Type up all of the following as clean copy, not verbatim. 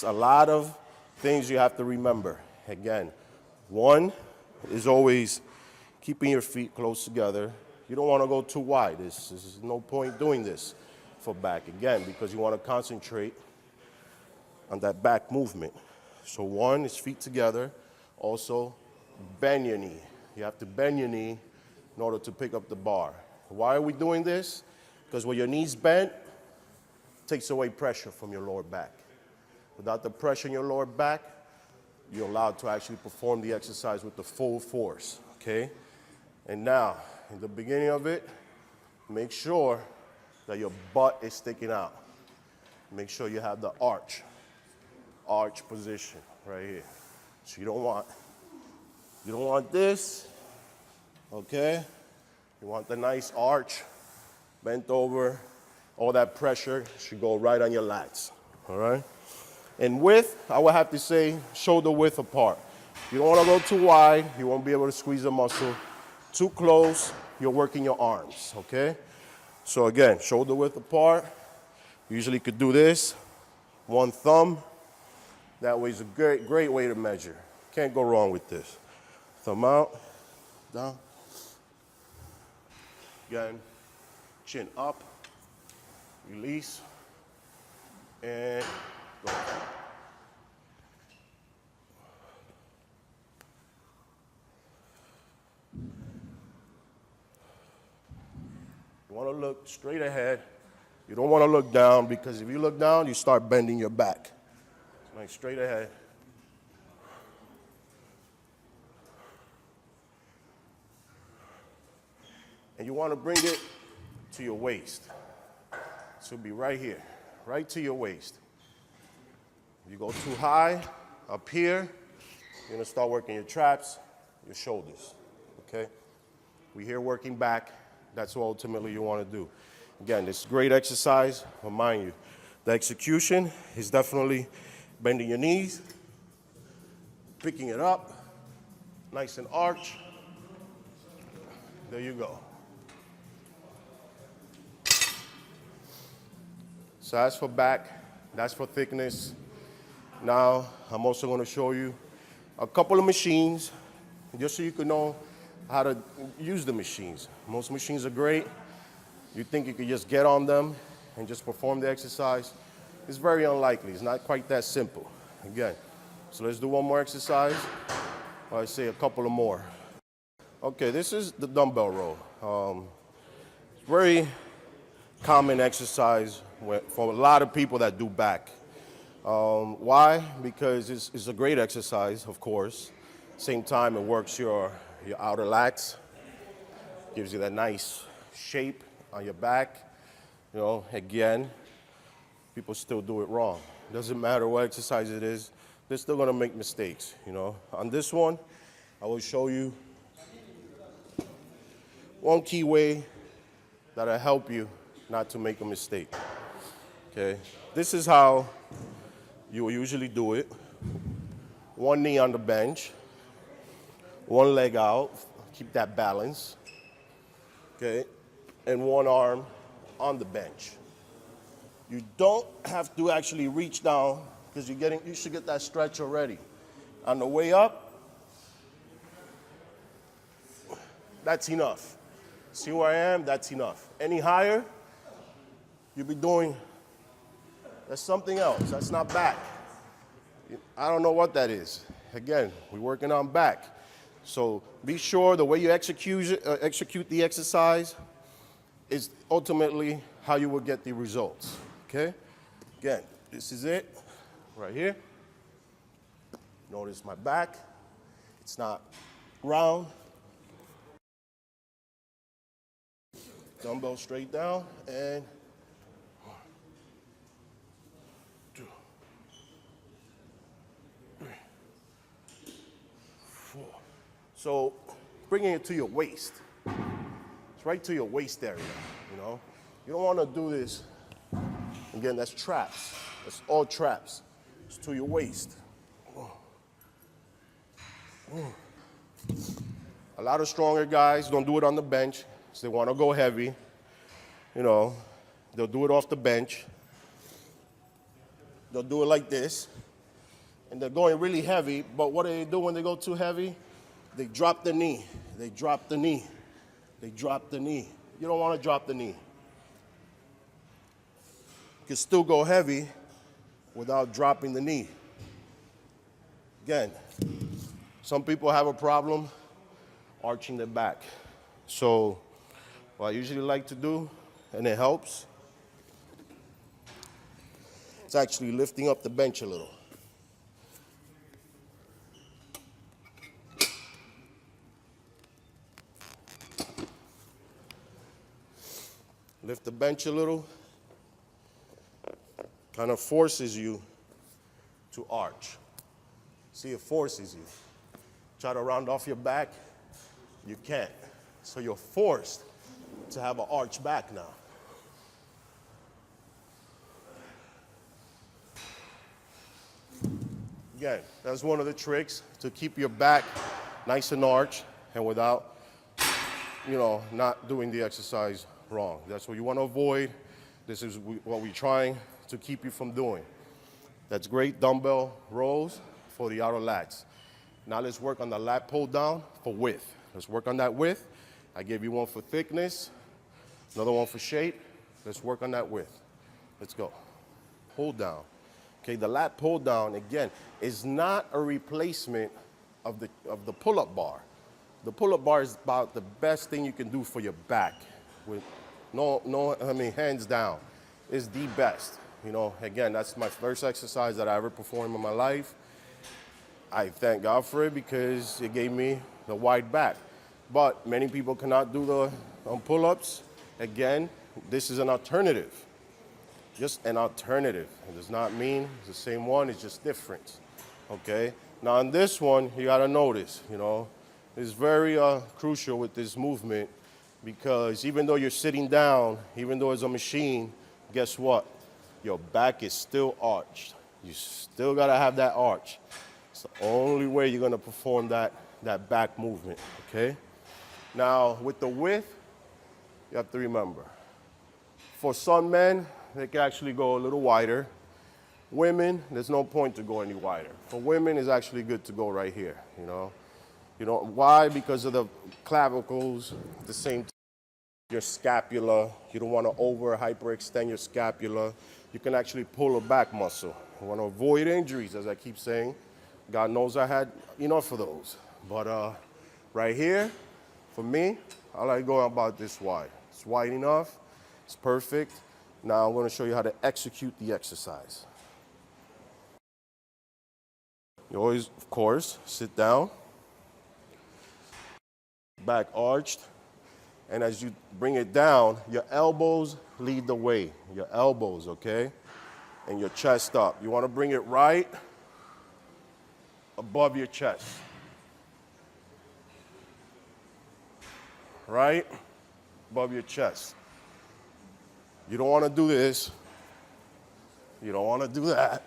It's a lot of things you have to remember. Again, one is always keeping your feet close together. You don't want to go too wide. There's no point doing this for back, again, because you want to concentrate on that back movement. So one is feet together. Also, bend your knee. You have to bend your knee in order to pick up the bar. Why are we doing this? Because when your knee's bent, it takes away pressure from your lower back. Without the pressure in your lower back, you're allowed to actually perform the exercise with the full force, okay? And now, in the beginning of it, make sure that your butt is sticking out. Make sure you have the arch position right here. So you don't want this, okay? You want the nice arch, bent over. All that pressure should go right on your lats, all right? And width, I would have to say shoulder width apart. You don't want to go too wide, you won't be able to squeeze the muscle. Too close, you're working your arms, okay? So again, shoulder width apart. Usually you could do this, one thumb. That way is a great way to measure. Can't go wrong with this. Thumb out, down. Again, chin up, release, and go. You want to look straight ahead. You don't want to look down, because if you look down, you start bending your back. Like straight ahead. And you want to bring it to your waist. So it'll be right here, right to your waist. If you go too high, up here, you're going to start working your traps, your shoulders, okay? We're here working back. That's what ultimately you want to do. Again, this is great exercise, but mind you, the execution is definitely bending your knees, picking it up, nice and arch. There you go. So that's for back, that's for thickness. Now, I'm also going to show you a couple of machines, just so you can know how to use the machines. Most machines are great. You think you could just get on them and just perform the exercise. It's very unlikely. It's not quite that simple. Again, so let's do one more exercise, or I say a couple of more. Okay, this is the dumbbell row. Very common exercise for a lot of people that do back. Why? Because it's a great exercise, of course. Same time, it works your outer lats, gives you that nice shape on your back. You know, again, people still do it wrong. Doesn't matter what exercise it is, they're still gonna make mistakes, you know. On this one, I will show you one key way that'll help you not to make a mistake, okay? This is how you will usually do it. One knee on the bench, one leg out, keep that balance, okay? And one arm on the bench. You don't have to actually reach down, because you should get that stretch already. On the way up, that's enough. See where I am? That's enough. Any higher, you'll be doing, that's something else. That's not back. I don't know what that is. Again, we're working on back. So be sure the way you execute the exercise is ultimately how you will get the results, okay? Again, this is it, right here. Notice my back. It's not round. Dumbbell straight down, and 1, 2, 3, 4. So bringing it to your waist. It's right to your waist area, you know? You don't want to do this. Again, that's traps. That's all traps. It's to your waist. A lot of stronger guys don't do it on the bench, so they want to go heavy. You know, they'll do it off the bench. They'll do it like this. and they're going really heavy, but what do they do when they go too heavy? They drop the knee. They drop the knee. They drop the knee. You don't want to drop the knee. You can still go heavy without dropping the knee. Again, some people have a problem arching their back. So what I usually like to do, and it helps, it's actually lifting up the bench a little. Lift the bench a little, kind of forces you to arch. See, it forces you. Try to round off your back, you can't. So you're forced to have an arch back now. Again, that's one of the tricks to keep your back nice and arched and without, not doing the exercise wrong. That's what you want to avoid. This is what we're trying to keep you from doing. That's great dumbbell rows for the outer lats. Now let's work on the lat pull down for width. Let's work on that width. I gave you one for thickness, another one for shape. Let's work on that width. Let's go. Pull down. Okay, the lat pull down, again, is not a replacement of the pull-up bar. The pull-up bar is about the best thing you can do for your back. With hands down, is the best. Again, that's my first exercise that I ever performed in my life. I thank God for it because it gave me the wide back. But many people cannot do the pull-ups. Again, this is an alternative. Just an alternative. It does not mean it's the same one, it's just different. Okay? Now on this one, you gotta notice, it's very crucial with this movement because even though you're sitting down, even though it's a machine, guess what? Your back is still arched. You still gotta have that arch. It's the only way you're gonna perform that back movement, okay? Now, with the width, you have to remember, for some men, they can actually go a little wider. Women, there's no point to go any wider. For women, it's actually good to go right here, Why? Because of the clavicles, at the same time, your scapula. You don't want to hyperextend your scapula. You can actually pull a back muscle. You want to avoid injuries, as I keep saying. God knows I had enough of those. But right here, for me, I like going about this wide. It's wide enough. It's perfect. Now I'm going to show you how to execute the exercise. You always, of course, sit down. Back arched. And as you bring it down, your elbows lead the way. Your elbows, okay? And your chest up. You want to bring it right above your chest. Right above your chest. You don't want to do this. You don't want to do that.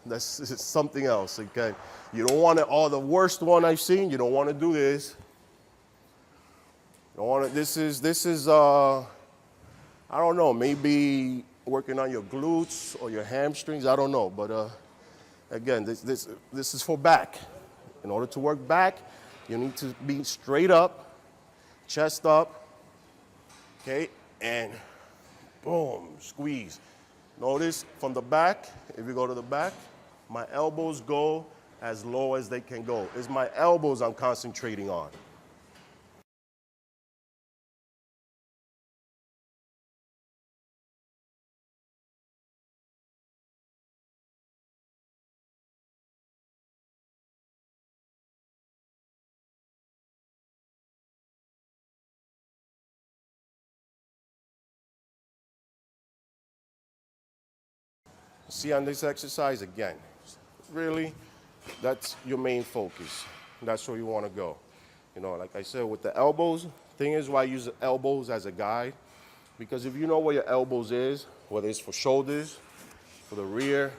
That's something else, okay? You don't want it, the worst one I've seen, you don't want to do this. You don't want to, this is I don't know, maybe working on your glutes or your hamstrings, I don't know. But again, this is for back. In order to work back, you need to be straight up, chest up, okay? And boom, squeeze. Notice from the back, if you go to the back, my elbows go as low as they can go. It's my elbows I'm concentrating on. See on this exercise again, really, that's your main focus. That's where you want to go. Like I said, with the elbows, thing is why I use the elbows as a guide, because if you know where your elbows is, whether it's for shoulders, for the rear,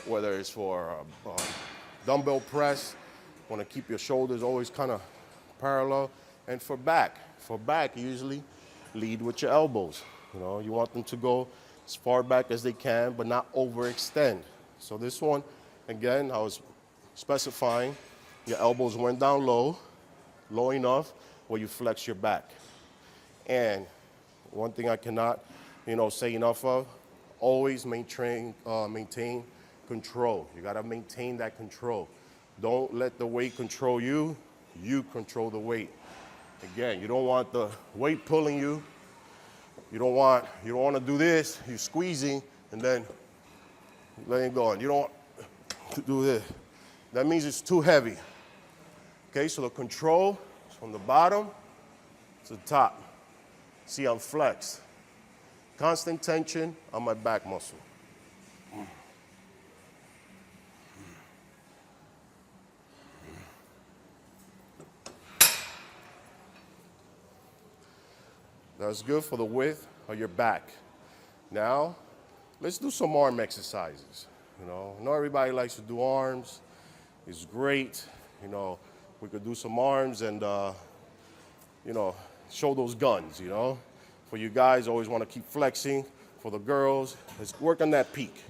whether it's for dumbbell press, want to keep your shoulders always kind of parallel, and for back, you usually lead with your elbows. You want them to go as far back as they can, but not overextend. So this one, Again, I was specifying your elbows went down low, low enough where you flex your back. And one thing I cannot, say enough of, always maintain control. You gotta maintain that control. Don't let the weight control you, you control the weight. Again, you don't want the weight pulling you. You don't want to do this, you're squeezing, and then letting go. And you don't want to do this. That means it's too heavy. Okay, so the control is from the bottom to the top. See, I'm flexed. Constant tension on my back muscle. That's good for the width of your back. Now, let's do some arm exercises. I know everybody likes to do arms. It's great. We could do some arms and, show those guns, For you guys, always want to keep flexing. For the girls, let's work on that peak.